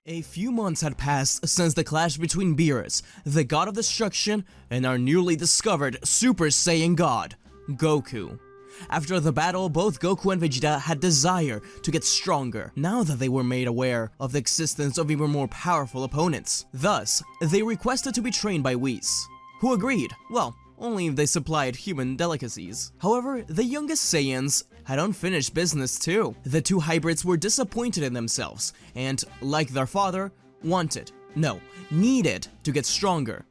A few months had passed since the clash between Beerus, the god of destruction, and our newly discovered Super Saiyan God, Goku. After the battle, both Goku and Vegeta had desire to get stronger, now that they were made aware of the existence of even more powerful opponents. Thus, they requested to be trained by Whis, who agreed, well, only if they supplied human delicacies. However, the youngest Saiyans had unfinished business too. The two hybrids were disappointed in themselves, and, like their father, needed to get stronger.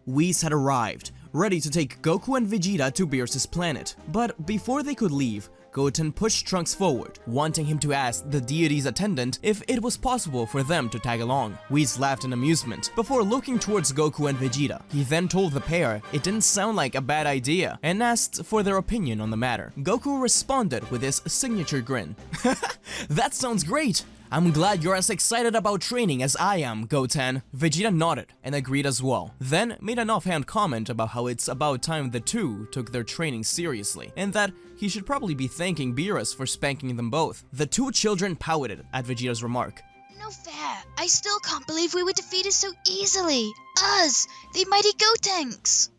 Whis had arrived, ready to take Goku and Vegeta to Beerus' planet. But before they could leave, Goten pushed Trunks forward, wanting him to ask the deity's attendant if it was possible for them to tag along. Whis laughed in amusement, before looking towards Goku and Vegeta. He then told the pair it didn't sound like a bad idea, and asked for their opinion on the matter. Goku responded with his signature grin. "That sounds great! I'm glad you're as excited about training as I am, Goten." Vegeta nodded and agreed as well, then made an offhand comment about how it's about time the two took their training seriously, and that he should probably be thanking Beerus for spanking them both. The two children pouted at Vegeta's remark. No fair. I still can't believe we were defeated so easily. Us, the mighty Gotenks.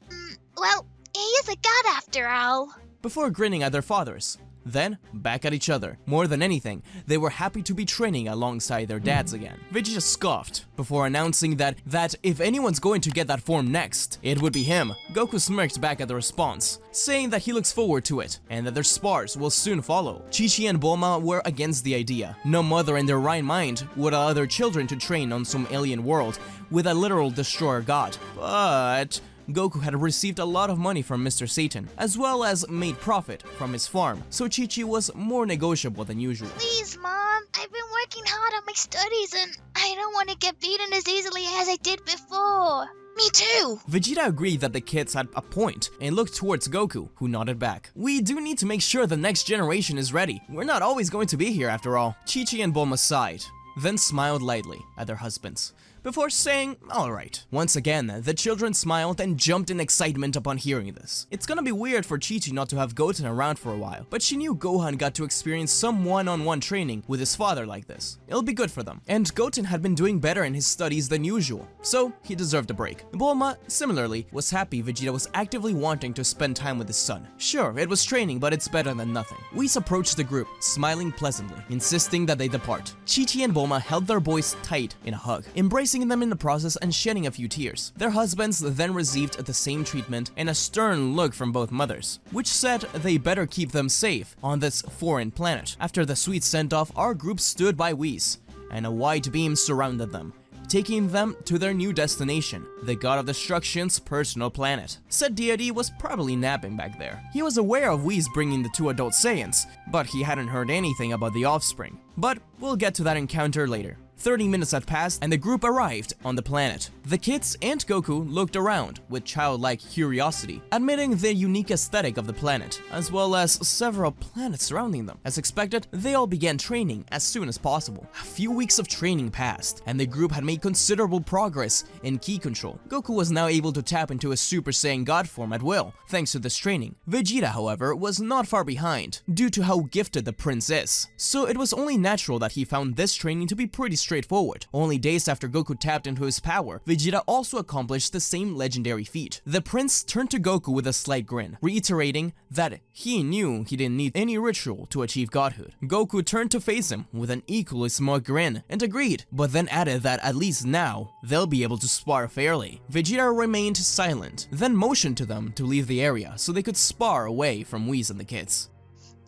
Well, he is a god after all. Before grinning at their fathers. Then, back at each other. More than anything, they were happy to be training alongside their dads again. Vegeta scoffed, before announcing that if anyone's going to get that form next, it would be him. Goku smirked back at the response, saying that he looks forward to it, and that their spars will soon follow. Chi-Chi and Bulma were against the idea. No mother in their right mind would allow their children to train on some alien world with a literal destroyer god. But Goku had received a lot of money from Mr. Satan, as well as made profit from his farm, so Chi-Chi was more negotiable than usual. Please, Mom, I've been working hard on my studies and I don't want to get beaten as easily as I did before. Me too! Vegeta agreed that the kids had a point and looked towards Goku, who nodded back. We do need to make sure the next generation is ready. We're not always going to be here after all. Chi-Chi and Bulma sighed, then smiled lightly at their husbands, before saying, alright. Once again, the children smiled and jumped in excitement upon hearing this. It's gonna be weird for Chi-Chi not to have Goten around for a while, but she knew Gohan got to experience some one-on-one training with his father like this. It'll be good for them. And Goten had been doing better in his studies than usual, so he deserved a break. Bulma, similarly, was happy Vegeta was actively wanting to spend time with his son. Sure, it was training, but it's better than nothing. Whis approached the group, smiling pleasantly, insisting that they depart. Chi-Chi and Bulma held their boys tight in a hug, embracing them in the process and shedding a few tears. Their husbands then received the same treatment and a stern look from both mothers, which said they better keep them safe on this foreign planet. After the sweet send-off, our group stood by Whis, and a white beam surrounded them, taking them to their new destination, the god of destruction's personal planet. Said deity was probably napping back there. He was aware of Whis bringing the two adult Saiyans, but he hadn't heard anything about the offspring. But we'll get to that encounter later. 30 minutes had passed and the group arrived on the planet. The kids and Goku looked around with childlike curiosity, admitting the unique aesthetic of the planet, as well as several planets surrounding them. As expected, they all began training as soon as possible. A few weeks of training passed, and the group had made considerable progress in ki control. Goku was now able to tap into his Super Saiyan God form at will, thanks to this training. Vegeta, however, was not far behind, due to how gifted the prince is. So it was only natural that he found this training to be pretty straightforward. Only days after Goku tapped into his power, Vegeta also accomplished the same legendary feat. The prince turned to Goku with a slight grin, reiterating that he knew he didn't need any ritual to achieve godhood. Goku turned to face him with an equally smug grin and agreed, but then added that at least now, they'll be able to spar fairly. Vegeta remained silent, then motioned to them to leave the area so they could spar away from Whis and the kids.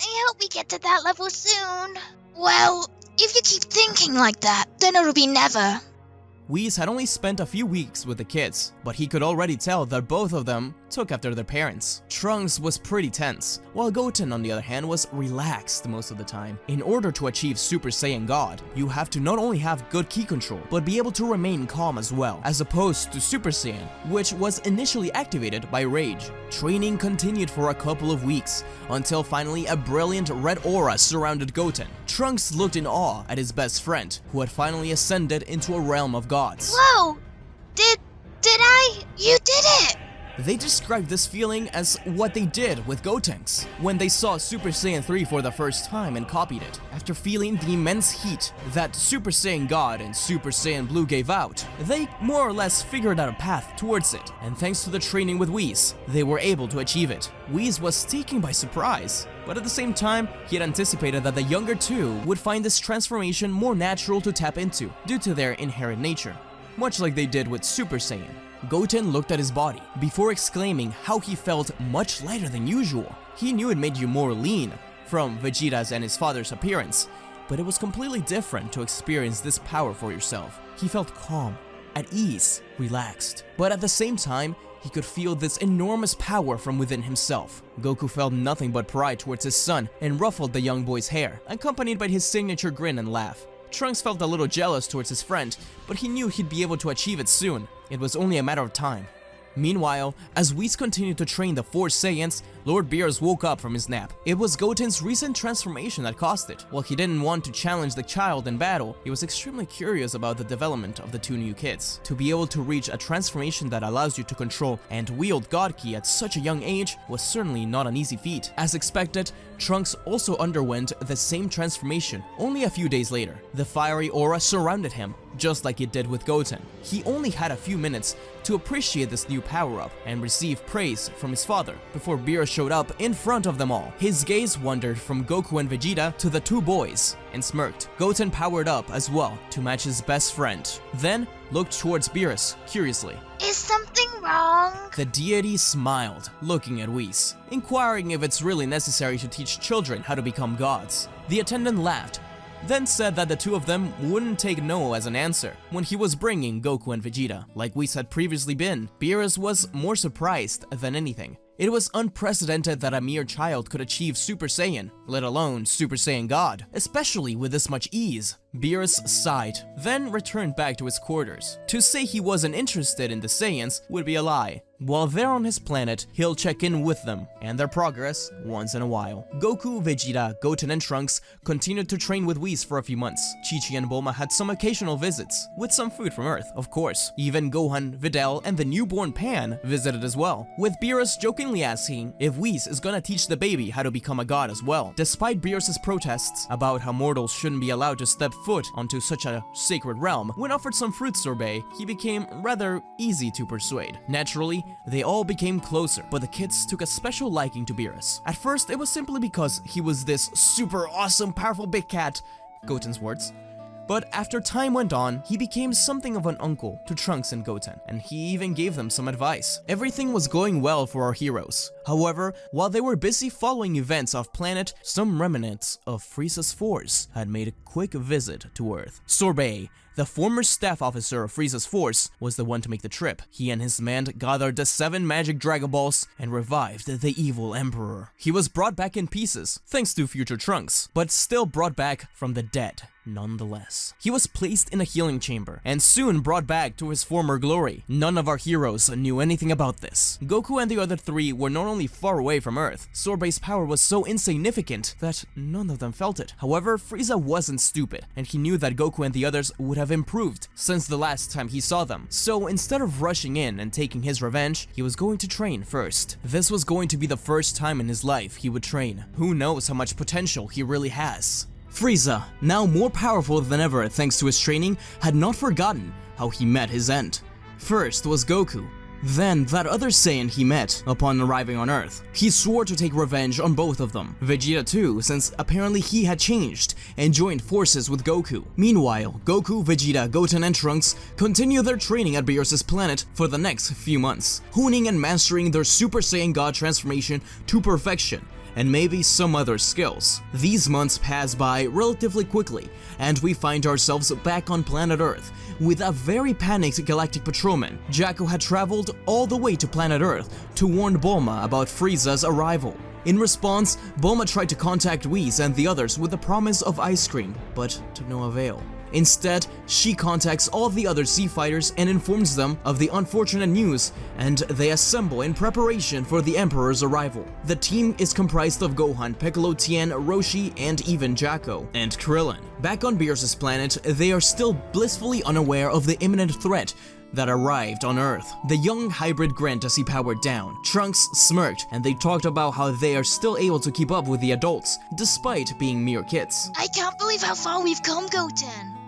I hope we get to that level soon. Well, if you keep thinking like that, then it'll be never. Whis had only spent a few weeks with the kids, but he could already tell that both of them took after their parents. Trunks was pretty tense, while Goten, on the other hand, was relaxed most of the time. In order to achieve Super Saiyan God, you have to not only have good ki control, but be able to remain calm as well, as opposed to Super Saiyan, which was initially activated by rage. Training continued for a couple of weeks, until finally a brilliant red aura surrounded Goten. Trunks looked in awe at his best friend, who had finally ascended into a realm of gods. Whoa! Did I? You did it! They described this feeling as what they did with Gotenks when they saw Super Saiyan 3 for the first time and copied it. After feeling the immense heat that Super Saiyan God and Super Saiyan Blue gave out, they more or less figured out a path towards it, and thanks to the training with Whis, they were able to achieve it. Whis was taken by surprise, but at the same time, he had anticipated that the younger two would find this transformation more natural to tap into due to their inherent nature, much like they did with Super Saiyan. Goten looked at his body before exclaiming how he felt much lighter than usual. He knew it made you more lean from Vegeta's and his father's appearance, but it was completely different to experience this power for yourself. He felt calm, at ease, relaxed, but at the same time, he could feel this enormous power from within himself. Goku felt nothing but pride towards his son and ruffled the young boy's hair, accompanied by his signature grin and laugh. Trunks felt a little jealous towards his friend, but he knew he'd be able to achieve it soon. It was only a matter of time. Meanwhile, as Whis continued to train the 4 Saiyans, Lord Beerus woke up from his nap. It was Goten's recent transformation that caused it. While he didn't want to challenge the child in battle, he was extremely curious about the development of the 2 new kids. To be able to reach a transformation that allows you to control and wield God Ki at such a young age was certainly not an easy feat. As expected, Trunks also underwent the same transformation only a few days later. The fiery aura surrounded him, just like it did with Goten. He only had a few minutes to appreciate this new power-up and receive praise from his father before Beerus showed up in front of them all. His gaze wandered from Goku and Vegeta to the 2 boys and smirked. Goten powered up as well to match his best friend, then looked towards Beerus curiously. Is something wrong? The deity smiled, looking at Whis, inquiring if it's really necessary to teach children how to become gods. The attendant laughed, then said that the 2 of them wouldn't take no as an answer when he was bringing Goku and Vegeta. Like Whis had previously been, Beerus was more surprised than anything. It was unprecedented that a mere child could achieve Super Saiyan, let alone Super Saiyan God, especially with this much ease. Beerus sighed, then returned back to his quarters. To say he wasn't interested in the Saiyans would be a lie. While they're on his planet, he'll check in with them and their progress once in a while. Goku, Vegeta, Goten and Trunks continued to train with Whis for a few months. Chi-Chi and Bulma had some occasional visits, with some food from Earth, of course. Even Gohan, Videl, and the newborn Pan visited as well, with Beerus jokingly asking if Whis is gonna teach the baby how to become a god as well. Despite Beerus' protests about how mortals shouldn't be allowed to step foot onto such a sacred realm, when offered some fruit sorbet, he became rather easy to persuade. Naturally, they all became closer, but the kids took a special liking to Beerus. At first, it was simply because he was this super awesome, powerful big cat, Goten's words. But after time went on, he became something of an uncle to Trunks and Goten, and he even gave them some advice. Everything was going well for our heroes. However, while they were busy following events off-planet, some remnants of Frieza's force had made a quick visit to Earth. Sorbet, the former staff officer of Frieza's force, was the one to make the trip. He and his men gathered the 7 magic Dragon Balls and revived the evil Emperor. He was brought back in pieces, thanks to future Trunks, but still brought back from the dead. Nonetheless, he was placed in a healing chamber and soon brought back to his former glory. None of our heroes knew anything about this. Goku and the other 3 were not only far away from Earth, Sorbet's power was so insignificant that none of them felt it. However, Frieza wasn't stupid, and he knew that Goku and the others would have improved since the last time he saw them. So instead of rushing in and taking his revenge, he was going to train first. This was going to be the first time in his life he would train. Who knows how much potential he really has. Frieza, now more powerful than ever thanks to his training, had not forgotten how he met his end. First was Goku, then that other Saiyan he met upon arriving on Earth. He swore to take revenge on both of them. Vegeta too, since apparently he had changed and joined forces with Goku. Meanwhile, Goku, Vegeta, Goten and Trunks continue their training at Beerus' planet for the next few months, honing and mastering their Super Saiyan God transformation to perfection, and maybe some other skills. These months pass by relatively quickly, and we find ourselves back on planet Earth with a very panicked galactic patrolman. Jacko had traveled all the way to planet Earth to warn Bulma about Frieza's arrival. In response, Bulma tried to contact Whis and the others with the promise of ice cream, but to no avail. Instead, she contacts all the other Sea Fighters and informs them of the unfortunate news, and they assemble in preparation for the Emperor's arrival. The team is comprised of Gohan, Piccolo, Tien, Roshi, and even Jacko and Krillin. Back on Beerus' planet, they are still blissfully unaware of the imminent threat that arrived on Earth. The young hybrid grinned as he powered down. Trunks smirked, and they talked about how they are still able to keep up with the adults, despite being mere kids. I can't believe how far we've come, Goten.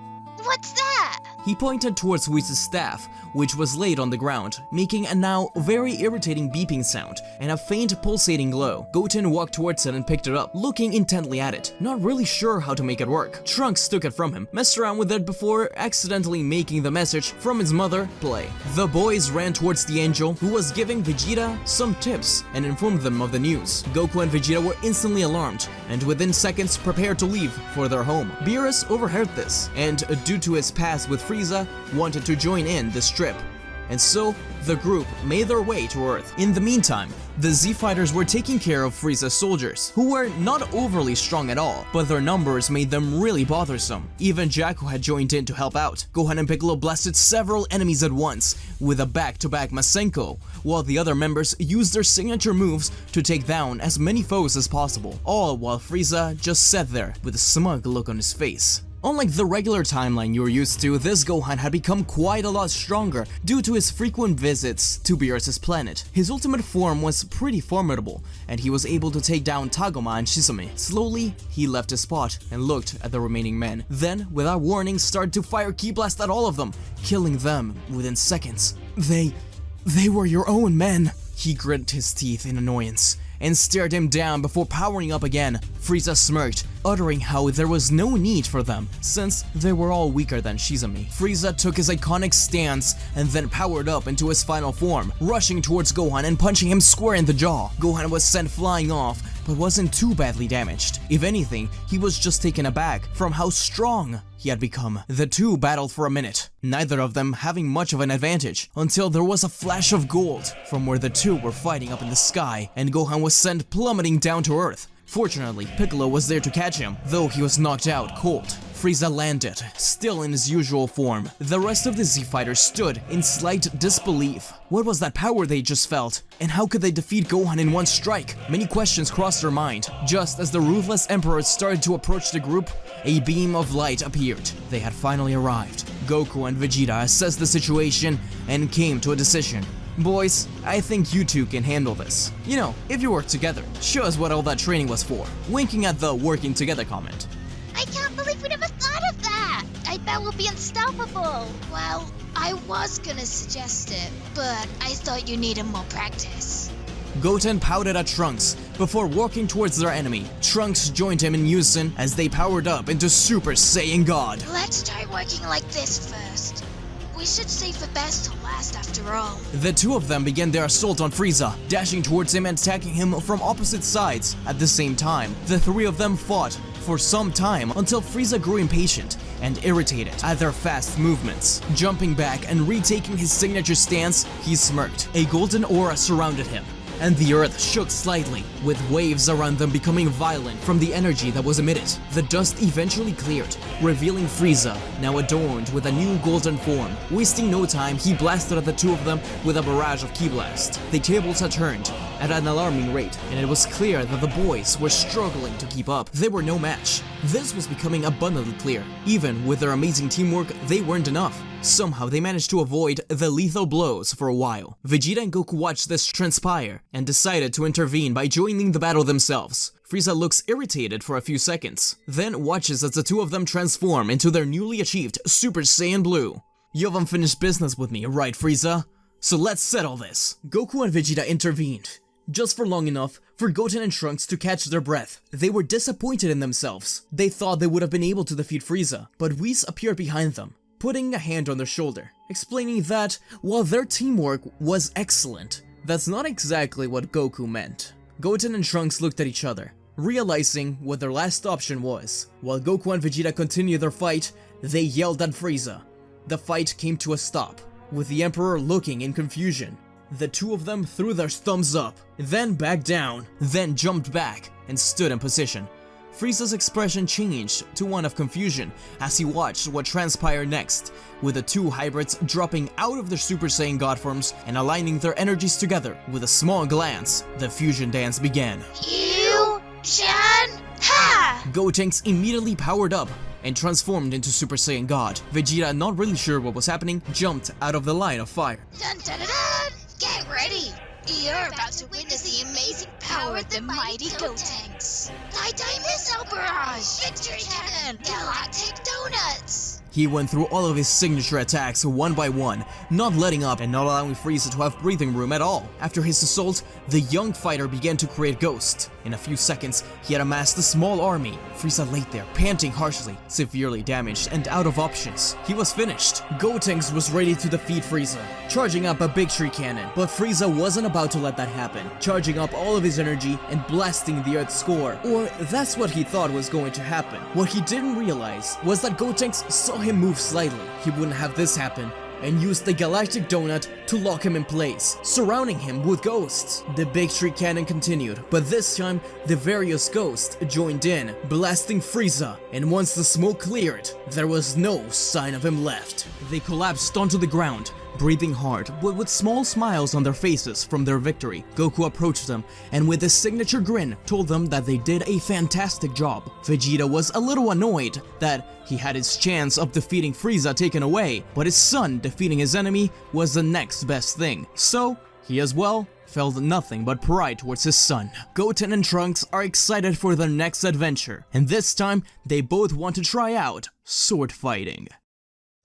What's that? He pointed towards Whis' staff, which was laid on the ground, making a now very irritating beeping sound and a faint pulsating glow. Goten walked towards it and picked it up, looking intently at it, not really sure how to make it work. Trunks took it from him, messed around with it before accidentally making the message from his mother play. The boys ran towards the angel, who was giving Vegeta some tips and informed them of the news. Goku and Vegeta were instantly alarmed, and within seconds prepared to leave for their home. Beerus overheard this, and due to his past with Frieza, wanted to join in this trip. And so, the group made their way to Earth. In the meantime, the Z-Fighters were taking care of Frieza's soldiers, who were not overly strong at all, but their numbers made them really bothersome. Even Jakku had joined in to help out. Gohan and Piccolo blasted several enemies at once, with a back-to-back Masenko, while the other members used their signature moves to take down as many foes as possible, all while Frieza just sat there with a smug look on his face. Unlike the regular timeline you're used to, this Gohan had become quite a lot stronger due to his frequent visits to Beerus' planet. His ultimate form was pretty formidable, and he was able to take down Tagoma and Shizumi. Slowly, he left his spot and looked at the remaining men. Then, without warning, started to fire Ki Blast at all of them, killing them within seconds. They were your own men. He gritted his teeth in annoyance and stared him down before powering up again. Frieza smirked, uttering how there was no need for them, since they were all weaker than Shizumi. Frieza took his iconic stance and then powered up into his final form, rushing towards Gohan and punching him square in the jaw. Gohan was sent flying off, but wasn't too badly damaged. If anything, he was just taken aback from how strong he had become. The two battled for a minute, neither of them having much of an advantage, until there was a flash of gold from where the two were fighting up in the sky, and Gohan was sent plummeting down to Earth. Fortunately, Piccolo was there to catch him, though he was knocked out cold. Frieza landed, still in his usual form. The rest of the Z-Fighters stood in slight disbelief. What was that power they just felt? And how could they defeat Gohan in one strike? Many questions crossed their mind. Just as the ruthless Emperor started to approach the group, a beam of light appeared. They had finally arrived. Goku and Vegeta assessed the situation and came to a decision. Boys, I think you two can handle this. You know, if you work together, show us what all that training was for. Winking at the working together comment. I can't believe we never thought of that! I bet we'll be unstoppable! Well, I was gonna suggest it, but I thought you needed more practice. Goten pouted at Trunks before walking towards their enemy. Trunks joined him in unison as they powered up into Super Saiyan God. Let's try working like this first. We should save the best to last after all. The two of them began their assault on Frieza, dashing towards him and attacking him from opposite sides at the same time. The three of them fought for some time until Frieza grew impatient and irritated at their fast movements. Jumping back and retaking his signature stance, he smirked. A golden aura surrounded him, and the earth shook slightly, with waves around them becoming violent from the energy that was emitted. The dust eventually cleared, revealing Frieza, now adorned with a new golden form. Wasting no time, he blasted at the two of them with a barrage of Ki Blast. The tables had turned at an alarming rate, and it was clear that the boys were struggling to keep up. They were no match. This was becoming abundantly clear. Even with their amazing teamwork, they weren't enough. Somehow they managed to avoid the lethal blows for a while. Vegeta and Goku watched this transpire and decided to intervene by joining the battle themselves. Frieza looks irritated for a few seconds, then watches as the two of them transform into their newly achieved Super Saiyan Blue. You have unfinished business with me, right, Frieza? So let's settle this. Goku and Vegeta intervened, just for long enough for Goten and Trunks to catch their breath. They were disappointed in themselves. They thought they would have been able to defeat Frieza, but Whis appeared behind them, putting a hand on their shoulder, explaining that while their teamwork was excellent, that's not exactly what Goku meant. Goten and Trunks looked at each other, realizing what their last option was. While Goku and Vegeta continued their fight, they yelled at Frieza. The fight came to a stop, with the Emperor looking in confusion. The two of them threw their thumbs up, then backed down, then jumped back and stood in position. Frieza's expression changed to one of confusion as he watched what transpired next, with the two hybrids dropping out of their Super Saiyan God forms and aligning their energies together. With a small glance, the fusion dance began. You, Shan, ha! Gotenks immediately powered up and transformed into Super Saiyan God. Vegeta, not really sure what was happening, jumped out of the line of fire. Dun dun dun dun! Get ready! You're about to witness the amazing power of the mighty Gotenks. Nighttime Missile Barrage! Victory Cannon! Galactic Donuts! He went through all of his signature attacks one by one, not letting up and not allowing Frieza to have breathing room at all. After his assault, the young fighter began to create ghosts. In a few seconds, he had amassed a small army. Frieza lay there, panting harshly, severely damaged and out of options. He was finished. Gotenks was ready to defeat Frieza, charging up a big tree cannon. But Frieza wasn't about to let that happen, charging up all of his energy and blasting the Earth's core. Or that's what he thought was going to happen. What he didn't realize was that Gotenks saw him move slightly. He wouldn't have this happen, and used the Galactic Donut to lock him in place, surrounding him with ghosts. The big tree cannon continued, but this time, the various ghosts joined in, blasting Frieza, and once the smoke cleared, there was no sign of him left. They collapsed onto the ground, breathing hard, but with small smiles on their faces from their victory. Goku approached them, and with his signature grin, told them that they did a fantastic job. Vegeta was a little annoyed that he had his chance of defeating Frieza taken away, but his son defeating his enemy was the next best thing. So, he as well felt nothing but pride towards his son. Goten and Trunks are excited for their next adventure, and this time, they both want to try out sword fighting.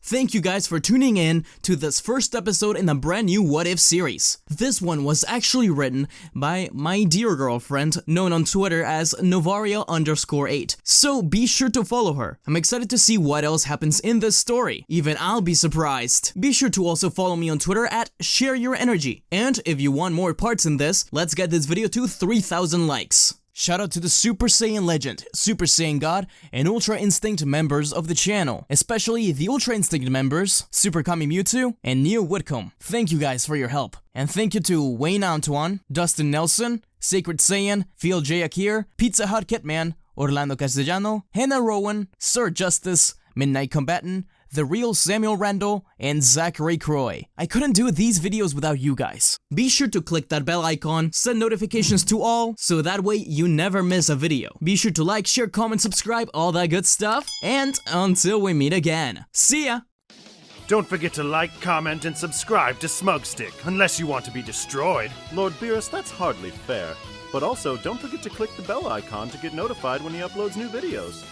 Thank you guys for tuning in to this first episode in the brand new What If series. This one was actually written by my dear girlfriend, known on Twitter as Novaria_8, so be sure to follow her. I'm excited to see what else happens in this story. Even I'll be surprised. Be sure to also follow me on Twitter at ShareYourEnergy. And if you want more parts in this, let's get this video to 3,000 likes. Shout out to the Super Saiyan Legend, Super Saiyan God, and Ultra Instinct members of the channel, especially the Ultra Instinct members, Super Kami Mewtwo, and Neo Whitcomb. Thank you guys for your help. And thank you to Wayne Antoine, Dustin Nelson, Sacred Saiyan, Phil J. Akir, Pizza Hut Kitman, Orlando Castellano, Hannah Rowan, Sir Justice, Midnight Combatant, The Real Samuel Randall, and Zachary Croy. I couldn't do these videos without you guys. Be sure to click that bell icon, set notifications to all, so that way you never miss a video. Be sure to like, share, comment, subscribe, all that good stuff, and until we meet again, see ya! Don't forget to like, comment, and subscribe to SmugStick, unless you want to be destroyed. Lord Beerus, that's hardly fair. But also, don't forget to click the bell icon to get notified when he uploads new videos.